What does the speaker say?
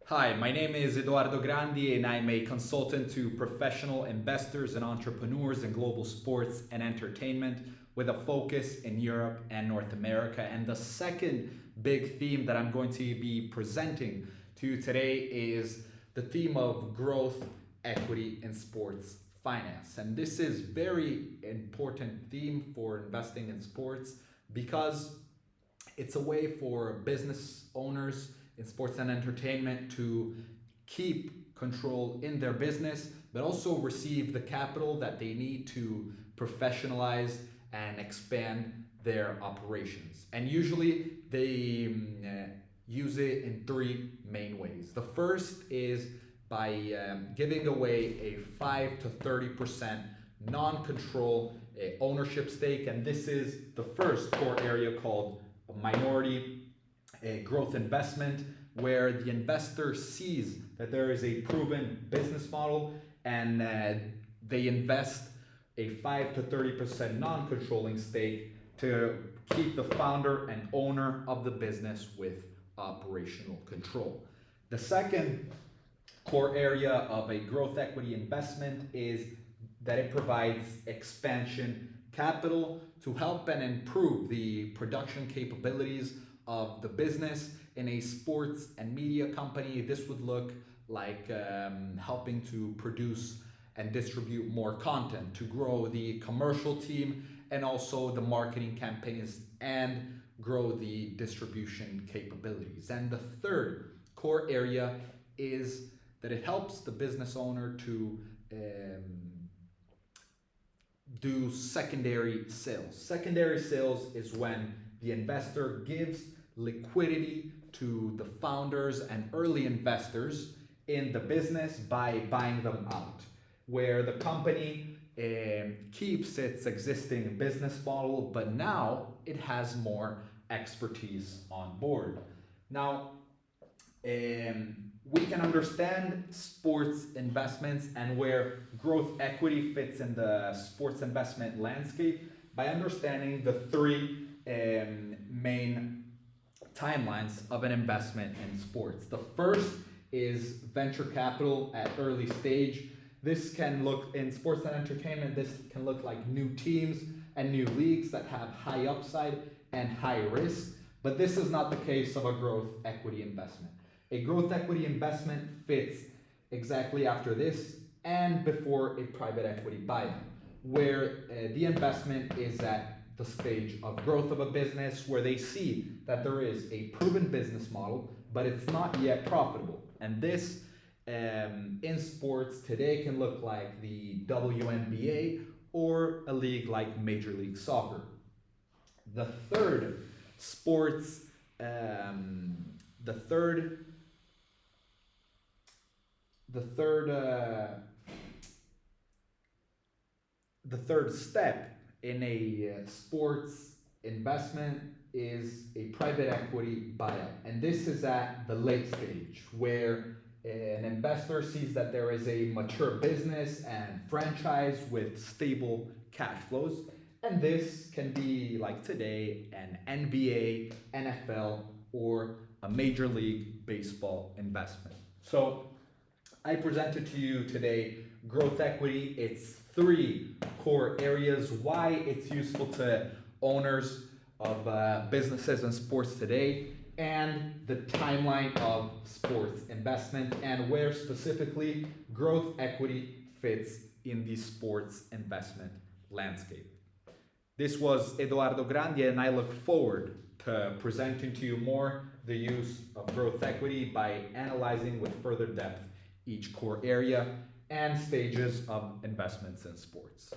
Hi, my name is Edoardo Grandi and I'm a consultant to professional investors and entrepreneurs in global sports and entertainment with a focus in Europe and North America. And the second big theme that I'm going to be presenting to you today is the theme of growth equity in sports finance. And this is very important theme for investing in sports because it's a way for business owners in sports and entertainment to keep control in their business, but also receive the capital that they need to professionalize and expand their operations. And usually they use it in three main ways. The first is by giving away a 5 to 30% non-control ownership stake, and this is the first core area called minority growth investment, where the investor sees that there is a proven business model and they invest a 5 to 30% non-controlling stake to keep the founder and owner of the business with operational control. The second core area of a growth equity investment is that it provides expansion capital to help and improve the production capabilities of the business. In a sports and media company, this would look like helping to produce and distribute more content, to grow the commercial team and also the marketing campaigns and grow the distribution capabilities. And the third core area is that it helps the business owner to do secondary sales. Secondary sales is when the investor gives liquidity to the founders and early investors in the business by buying them out, where the company keeps its existing business model, but now it has more expertise on board. Now, we can understand sports investments and where growth equity fits in the sports investment landscape by understanding the three main timelines of an investment in sports. The first is venture capital at early stage. This can look, in sports and entertainment, this can look like new teams and new leagues that have high upside and high risk, but this is not the case of a growth equity investment. A growth equity investment fits exactly after this and before a private equity buyout, where the investment is at the stage of growth of a business where they see that there is a proven business model, but it's not yet profitable. And this in sports today can look like the WNBA or a league like Major League Soccer. The third sports, the third step in a sports investment is a private equity buyout. And this is at the late stage where an investor sees that there is a mature business and franchise with stable cash flows. And this can be like today an NBA, NFL, or a Major League Baseball investment. So I presented to you today growth equity, its three core areas, why it's useful to owners of businesses and sports today, and the timeline of sports investment, and where specifically growth equity fits in the sports investment landscape. This was Edoardo Grandi, and I look forward to presenting to you more the use of growth equity by analyzing with further depth each core area and stages of investments in sports.